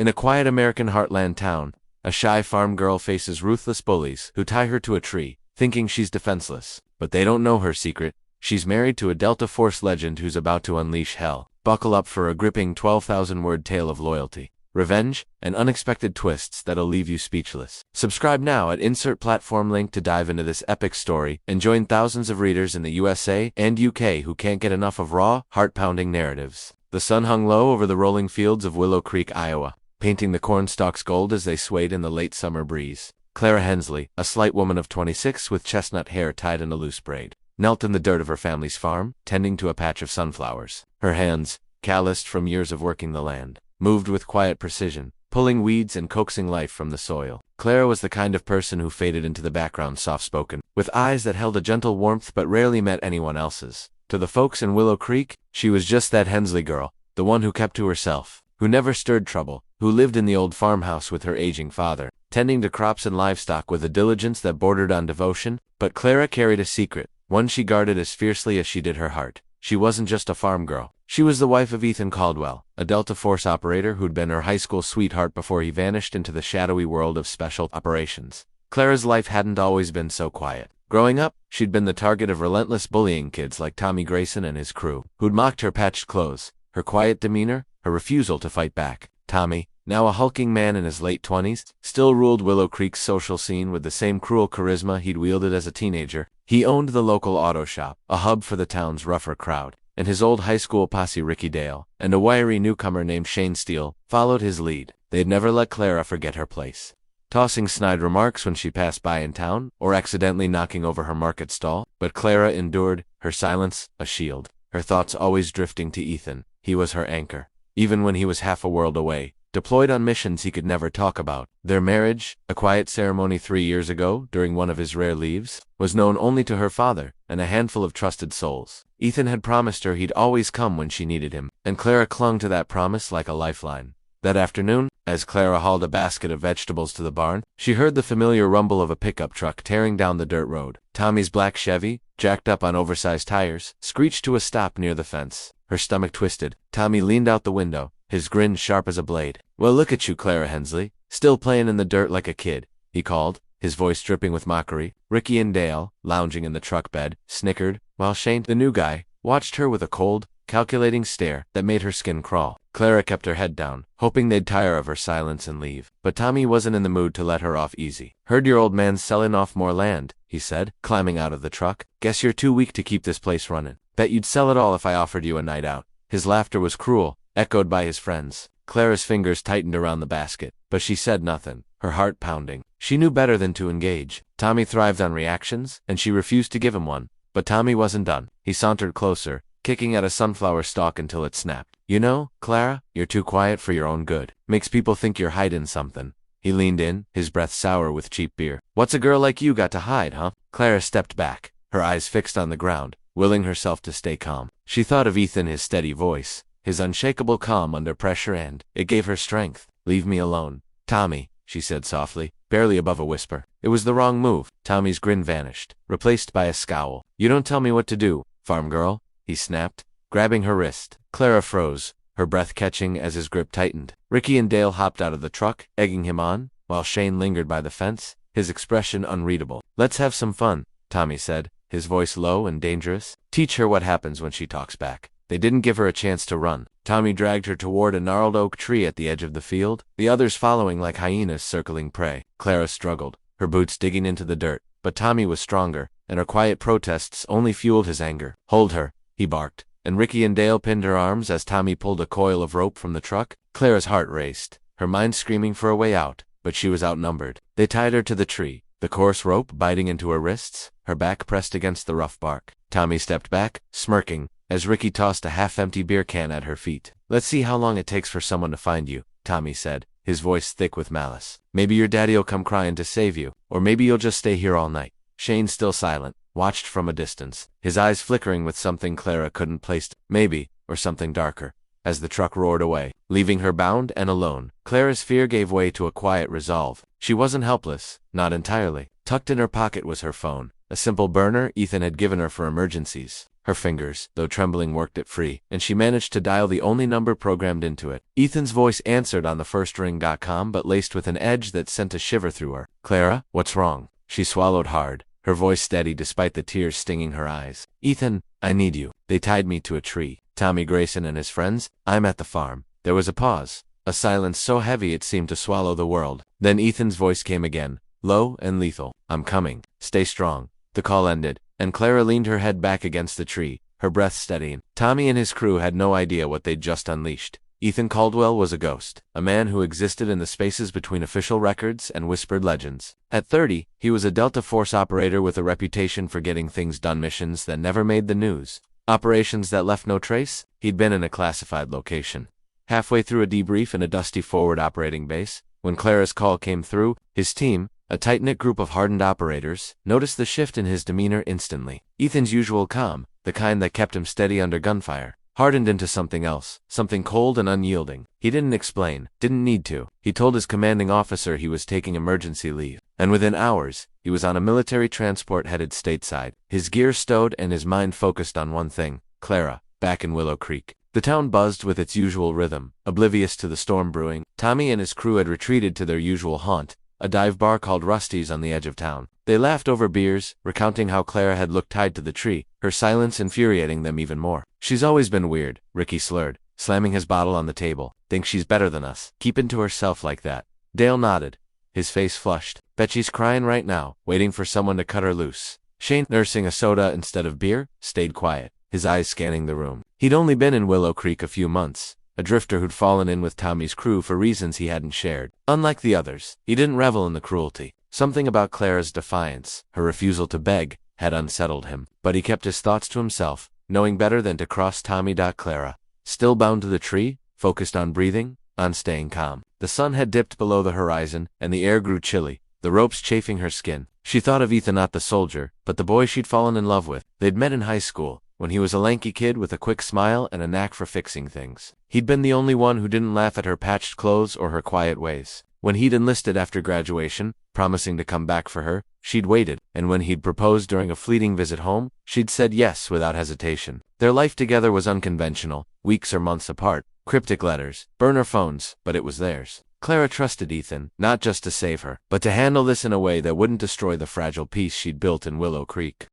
In a quiet American heartland town, a shy farm girl faces ruthless bullies who tie her to a tree, thinking she's defenseless. But they don't know her secret. She's married to a Delta Force legend who's about to unleash hell. Buckle up for a gripping 12,000-word tale of loyalty, revenge, and unexpected twists that'll leave you speechless. Subscribe now at insert platform link to dive into this epic story and join thousands of readers in the USA and UK who can't get enough of raw, heart-pounding narratives. The sun hung low over the rolling fields of Willow Creek, Iowa, painting the corn stalks gold as they swayed in the late summer breeze. Clara Hensley, a slight woman of 26 with chestnut hair tied in a loose braid, knelt in the dirt of her family's farm, tending to a patch of sunflowers. Her hands, calloused from years of working the land, moved with quiet precision, pulling weeds and coaxing life from the soil. Clara was the kind of person who faded into the background soft-spoken, with eyes that held a gentle warmth but rarely met anyone else's. To the folks in Willow Creek, she was just that Hensley girl, the one who kept to herself, who never stirred trouble, who lived in the old farmhouse with her aging father, tending to crops and livestock with a diligence that bordered on devotion. But Clara carried a secret, one she guarded as fiercely as she did her heart. She wasn't just a farm girl. She was the wife of Ethan Caldwell, a Delta Force operator who'd been her high school sweetheart before he vanished into the shadowy world of special operations. Clara's life hadn't always been so quiet. Growing up, she'd been the target of relentless bullying kids like Tommy Grayson and his crew, who'd mocked her patched clothes, her quiet demeanor, her refusal to fight back. Tommy, now a hulking man in his late 20s, still ruled Willow Creek's social scene with the same cruel charisma he'd wielded as a teenager. He owned the local auto shop, a hub for the town's rougher crowd, and his old high school posse Ricky Dale, and a wiry newcomer named Shane Steele, followed his lead. They'd never let Clara forget her place, tossing snide remarks when she passed by in town, or accidentally knocking over her market stall. But Clara endured, her silence a shield, her thoughts always drifting to Ethan. He was her anchor, even when he was half a world away, deployed on missions he could never talk about. Their marriage, a quiet ceremony 3 years ago during one of his rare leaves, was known only to her father and a handful of trusted souls. Ethan had promised her he'd always come when she needed him, and Clara clung to that promise like a lifeline. That afternoon, as Clara hauled a basket of vegetables to the barn, she heard the familiar rumble of a pickup truck tearing down the dirt road. Tommy's black Chevy, jacked up on oversized tires, screeched to a stop near the fence. Her stomach twisted. Tommy leaned out the window, his grin sharp as a blade. "Well, look at you, Clara Hensley, still playing in the dirt like a kid," he called, his voice dripping with mockery. Ricky and Dale, lounging in the truck bed, snickered, while Shane, the new guy, watched her with a cold, calculating stare that made her skin crawl. Clara kept her head down, hoping they'd tire of her silence and leave. But Tommy wasn't in the mood to let her off easy. "Heard your old man's selling off more land," he said, climbing out of the truck. "Guess you're too weak to keep this place running. Bet you'd sell it all if I offered you a night out." His laughter was cruel, echoed by his friends. Clara's fingers tightened around the basket, but she said nothing, her heart pounding. She knew better than to engage. Tommy thrived on reactions, and she refused to give him one. But Tommy wasn't done. He sauntered closer, kicking at a sunflower stalk until it snapped. "You know, Clara, you're too quiet for your own good. Makes people think you're hiding something." He leaned in, his breath sour with cheap beer. "What's a girl like you got to hide, huh?" Clara stepped back, her eyes fixed on the ground, willing herself to stay calm. She thought of Ethan, his steady voice, his unshakable calm under pressure, and it gave her strength. "Leave me alone, Tommy," she said softly, barely above a whisper. It was the wrong move. Tommy's grin vanished, replaced by a scowl. "You don't tell me what to do, farm girl," he snapped, grabbing her wrist. Clara froze, her breath catching as his grip tightened. Ricky and Dale hopped out of the truck, egging him on, while Shane lingered by the fence, his expression unreadable. "Let's have some fun," Tommy said, his voice low and dangerous. "Teach her what happens when she talks back." They didn't give her a chance to run. Tommy dragged her toward a gnarled oak tree at the edge of the field, the others following like hyenas circling prey. Clara struggled, her boots digging into the dirt, but Tommy was stronger, and her quiet protests only fueled his anger. "Hold her," he barked, and Ricky and Dale pinned her arms as Tommy pulled a coil of rope from the truck. Clara's heart raced, her mind screaming for a way out, but she was outnumbered. They tied her to the tree, the coarse rope biting into her wrists, her back pressed against the rough bark. Tommy stepped back, smirking, as Ricky tossed a half-empty beer can at her feet. "Let's see how long it takes for someone to find you," Tommy said, his voice thick with malice. "Maybe your daddy'll come crying to save you, or maybe you'll just stay here all night." Shane, still silent, watched from a distance, his eyes flickering with something Clara couldn't place. Maybe, or something darker. As the truck roared away, leaving her bound and alone, Clara's fear gave way to a quiet resolve. She wasn't helpless, not entirely. Tucked in her pocket was her phone, a simple burner Ethan had given her for emergencies. Her fingers, though trembling, worked it free, and she managed to dial the only number programmed into it. Ethan's voice answered on the first ring. "Com," but laced with an edge that sent a shiver through her. "Clara, what's wrong?" She swallowed hard, her voice steady despite the tears stinging her eyes. "Ethan, I need you. They tied me to a tree. Tommy Grayson and his friends. I'm at the farm." There was a pause, a silence so heavy it seemed to swallow the world. Then Ethan's voice came again, low and lethal. "I'm coming. Stay strong." The call ended, and Clara leaned her head back against the tree, her breath steadying. Tommy and his crew had no idea what they'd just unleashed. Ethan Caldwell was a ghost, a man who existed in the spaces between official records and whispered legends. At 30, he was a Delta Force operator with a reputation for getting things done, missions that never made the news, operations that left no trace. He'd been in a classified location, halfway through a debrief in a dusty forward operating base. When Clara's call came through, his team, a tight-knit group of hardened operators, noticed the shift in his demeanor instantly. Ethan's usual calm, the kind that kept him steady under gunfire, hardened into something else, something cold and unyielding. He didn't explain, didn't need to. He told his commanding officer he was taking emergency leave, and within hours, he was on a military transport headed stateside, his gear stowed and his mind focused on one thing: Clara, back in Willow Creek. The town buzzed with its usual rhythm, oblivious to the storm brewing. Tommy and his crew had retreated to their usual haunt, a dive bar called Rusty's on the edge of town. They laughed over beers, recounting how Clara had looked tied to the tree, her silence infuriating them even more. "She's always been weird," Ricky slurred, slamming his bottle on the table. "Thinks she's better than us. Keepin' to herself like that." Dale nodded, his face flushed. "Bet she's crying right now, waiting for someone to cut her loose." Shane, nursing a soda instead of beer, stayed quiet, his eyes scanning the room. He'd only been in Willow Creek a few months, a drifter who'd fallen in with Tommy's crew for reasons he hadn't shared. Unlike the others, he didn't revel in the cruelty. Something about Clara's defiance, her refusal to beg, had unsettled him. But he kept his thoughts to himself, knowing better than to cross Tommy. Clara, still bound to the tree, focused on breathing, on staying calm. The sun had dipped below the horizon, and the air grew chilly, the ropes chafing her skin. She thought of Ethan, not the soldier, but the boy she'd fallen in love with. They'd met in high school, when he was a lanky kid with a quick smile and a knack for fixing things. He'd been the only one who didn't laugh at her patched clothes or her quiet ways. When he'd enlisted after graduation, promising to come back for her, she'd waited, and when he'd proposed during a fleeting visit home, she'd said yes without hesitation. Their life together was unconventional, weeks or months apart, cryptic letters, burner phones, but it was theirs. Clara trusted Ethan, not just to save her, but to handle this in a way that wouldn't destroy the fragile peace she'd built in Willow Creek.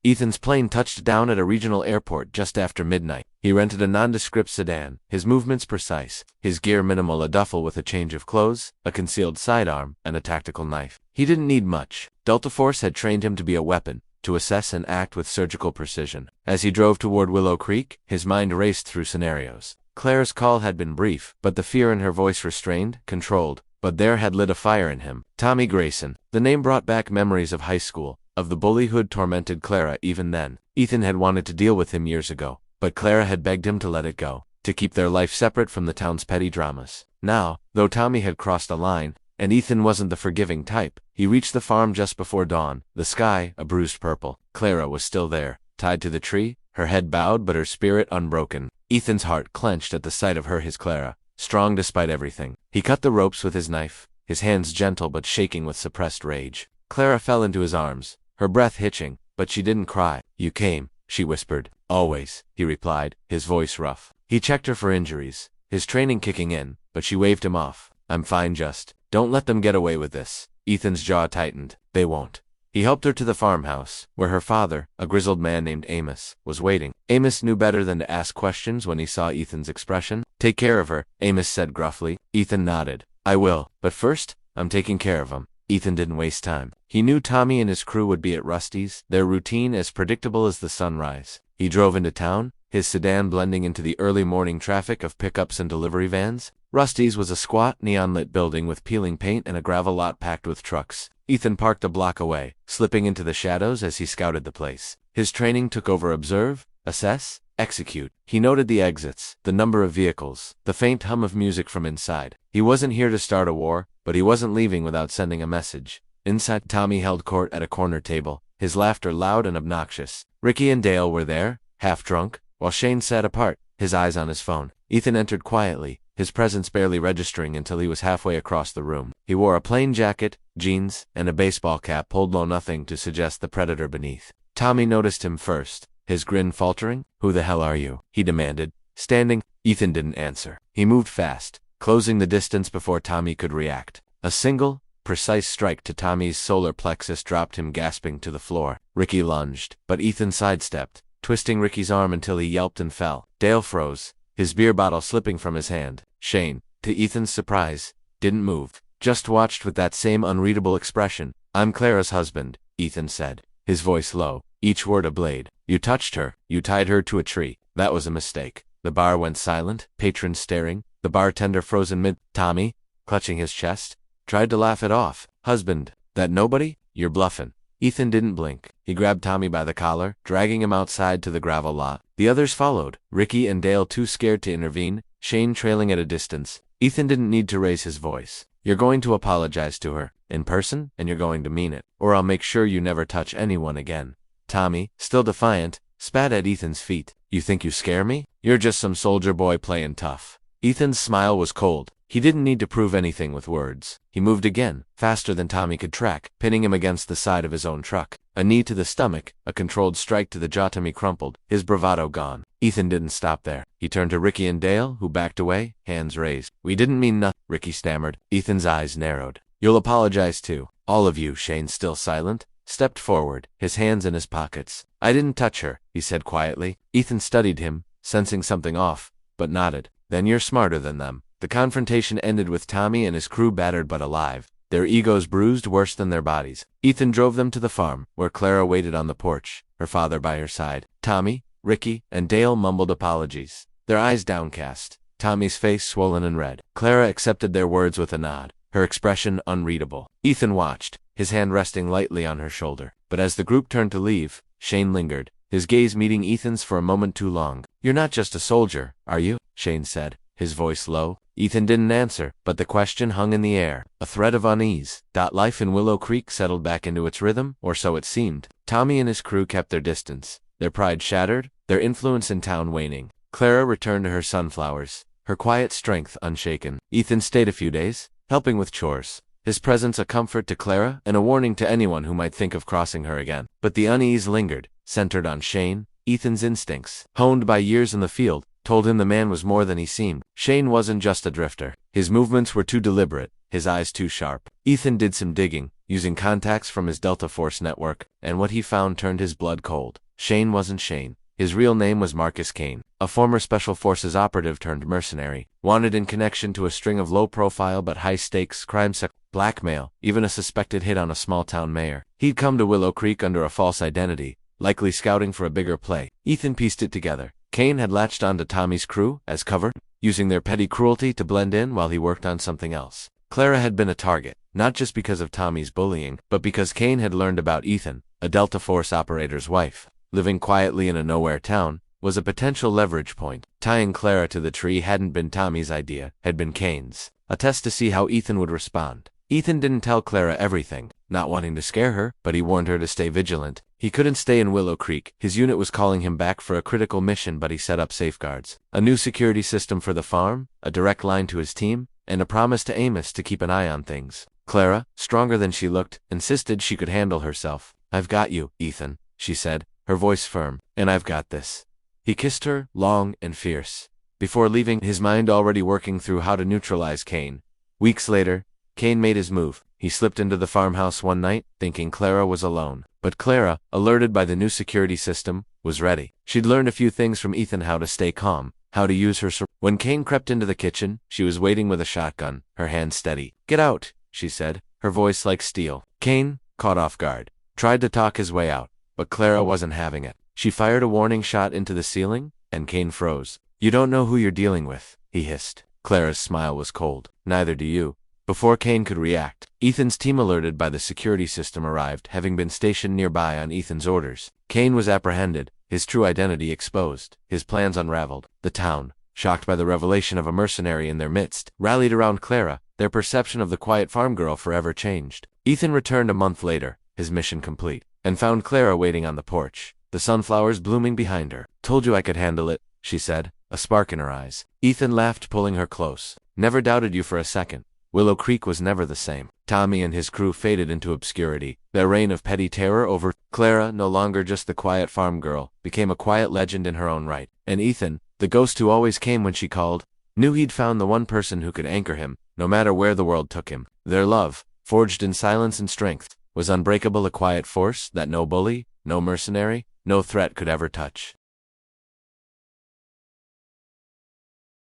Ethan's plane touched down at a regional airport just after midnight. He rented a nondescript sedan, his movements precise, his gear minimal, a duffel with a change of clothes, a concealed sidearm, and a tactical knife. He didn't need much. Delta Force had trained him to be a weapon, to assess and act with surgical precision. As he drove toward Willow Creek, his mind raced through scenarios. Clara's call had been brief, but the fear in her voice restrained, controlled. But there had lit a fire in him. Tommy Grayson. The name brought back memories of high school, of the bully who'd tormented Clara even then. Ethan had wanted to deal with him years ago, but Clara had begged him to let it go, to keep their life separate from the town's petty dramas. Now, though Tommy had crossed a line, and Ethan wasn't the forgiving type, he reached the farm just before dawn, the sky a bruised purple. Clara was still there, tied to the tree, her head bowed but her spirit unbroken. Ethan's heart clenched at the sight of her, his Clara, strong despite everything. He cut the ropes with his knife, his hands gentle but shaking with suppressed rage. Clara fell into his arms, her breath hitching, but she didn't cry. "You came," she whispered. "Always," he replied, his voice rough. He checked her for injuries, his training kicking in, but she waved him off. "I'm fine, just don't let them get away with this." Ethan's jaw tightened. "They won't." He helped her to the farmhouse, where her father, a grizzled man named Amos, was waiting. Amos knew better than to ask questions when he saw Ethan's expression. "Take care of her," Amos said gruffly. Ethan nodded. "I will, but first, I'm taking care of him." Ethan didn't waste time. He knew Tommy and his crew would be at Rusty's, their routine as predictable as the sunrise. He drove into town, his sedan blending into the early morning traffic of pickups and delivery vans. Rusty's was a squat, neon-lit building with peeling paint and a gravel lot packed with trucks. Ethan parked a block away, slipping into the shadows as he scouted the place. His training took over observe, assess, execute. He noted the exits, the number of vehicles, the faint hum of music from inside. He wasn't here to start a war, but he wasn't leaving without sending a message. Inside, Tommy held court at a corner table, his laughter loud and obnoxious. Ricky and Dale were there, half drunk, while Shane sat apart, his eyes on his phone. Ethan entered quietly, his presence barely registering until he was halfway across the room. He wore a plain jacket, jeans, and a baseball cap pulled low, nothing to suggest the predator beneath. Tommy noticed him first, his grin faltering. "Who the hell are you?" he demanded, standing. Ethan didn't answer. He moved fast, closing the distance before Tommy could react. A single, precise strike to Tommy's solar plexus dropped him gasping to the floor. Ricky lunged, but Ethan sidestepped, twisting Ricky's arm until he yelped and fell. Dale froze, his beer bottle slipping from his hand. Shane, to Ethan's surprise, didn't move, just watched with that same unreadable expression. "I'm Clara's husband," Ethan said, his voice low, each word a blade. "You touched her, you tied her to a tree. That was a mistake." The bar went silent, patrons staring, the bartender frozen mid. Tommy, clutching his chest, tried to laugh it off. "Husband, that nobody? You're bluffing." Ethan didn't blink. He grabbed Tommy by the collar, dragging him outside to the gravel lot. The others followed, Ricky and Dale too scared to intervene, Shane trailing at a distance. Ethan didn't need to raise his voice. "You're going to apologize to her, in person, and you're going to mean it, or I'll make sure you never touch anyone again." Tommy, still defiant, spat at Ethan's feet. "You think you scare me? You're just some soldier boy playing tough." Ethan's smile was cold. He didn't need to prove anything with words. He moved again, faster than Tommy could track, pinning him against the side of his own truck. A knee to the stomach, a controlled strike to the jaw. Tommy crumpled, his bravado gone. Ethan didn't stop there. He turned to Ricky and Dale, who backed away, hands raised. "We didn't mean nothing," Ricky stammered. Ethan's eyes narrowed. "You'll apologize too, all of you." Shane, still silent, stepped forward, his hands in his pockets. "I didn't touch her," he said quietly. Ethan studied him, sensing something off, but nodded. "Then you're smarter than them." The confrontation ended with Tommy and his crew battered but alive, their egos bruised worse than their bodies. Ethan drove them to the farm, where Clara waited on the porch, her father by her side. Tommy, Ricky, and Dale mumbled apologies, their eyes downcast, Tommy's face swollen and red. Clara accepted their words with a nod, her expression unreadable. Ethan watched, his hand resting lightly on her shoulder. But as the group turned to leave, Shane lingered, his gaze meeting Ethan's for a moment too long. "You're not just a soldier, are you?" Shane said, his voice low. Ethan didn't answer, but the question hung in the air, a thread of unease. Life in Willow Creek settled back into its rhythm, or so it seemed. Tommy and his crew kept their distance, their pride shattered, their influence in town waning. Clara returned to her sunflowers, her quiet strength unshaken. Ethan stayed a few days, helping with chores, his presence a comfort to Clara and a warning to anyone who might think of crossing her again. But the unease lingered, centered on Shane. Ethan's instincts, honed by years in the field, told him the man was more than he seemed. Shane wasn't just a drifter. His movements were too deliberate, his eyes too sharp. Ethan did some digging, using contacts from his Delta Force network, and what he found turned his blood cold. Shane wasn't Shane. His real name was Marcus Kane, a former Special Forces operative turned mercenary, wanted in connection to a string of low-profile but high-stakes crimes, blackmail, even a suspected hit on a small-town mayor. He'd come to Willow Creek under a false identity, likely scouting for a bigger play. Ethan pieced it together. Kane had latched onto Tommy's crew as cover, using their petty cruelty to blend in while he worked on something else. Clara had been a target, not just because of Tommy's bullying, but because Kane had learned about Ethan, a Delta Force operator's wife, living quietly in a nowhere town, was a potential leverage point. Tying Clara to the tree hadn't been Tommy's idea, had been Kane's, a test to see how Ethan would respond. Ethan didn't tell Clara everything, not wanting to scare her, but he warned her to stay vigilant. He couldn't stay in Willow Creek. His unit was calling him back for a critical mission, but he set up safeguards. A new security system for the farm, a direct line to his team, and a promise to Amos to keep an eye on things. Clara, stronger than she looked, insisted she could handle herself. "I've got you, Ethan," she said, her voice firm, "and I've got this." He kissed her, long and fierce, before leaving, his mind already working through how to neutralize Kane. Weeks later, Kane made his move. He slipped into the farmhouse one night, thinking Clara was alone. But Clara, alerted by the new security system, was ready. She'd learned a few things from Ethan: how to stay calm, how to use her When Kane crept into the kitchen, she was waiting with a shotgun, her hand steady. "Get out," she said, her voice like steel. Kane, caught off guard, tried to talk his way out, but Clara wasn't having it. She fired a warning shot into the ceiling, and Kane froze. "You don't know who you're dealing with," he hissed. Clara's smile was cold. "Neither do you." Before Kane could react, Ethan's team, alerted by the security system, arrived, having been stationed nearby on Ethan's orders. Kane was apprehended, his true identity exposed, his plans unraveled. The town, shocked by the revelation of a mercenary in their midst, rallied around Clara. Their perception of the quiet farm girl forever changed. Ethan returned a month later, his mission complete, and found Clara waiting on the porch, the sunflowers blooming behind her. "Told you I could handle it," she said, a spark in her eyes. Ethan laughed, pulling her close. Never doubted you for a second. Willow Creek was never the same. Tommy and his crew faded into obscurity. Their reign of petty terror over Clara, no longer just the quiet farm girl, became a quiet legend in her own right. And Ethan, the ghost who always came when she called, knew he'd found the one person who could anchor him, no matter where the world took him. Their love, forged in silence and strength, was unbreakable, a quiet force that no bully, no mercenary, no threat could ever touch.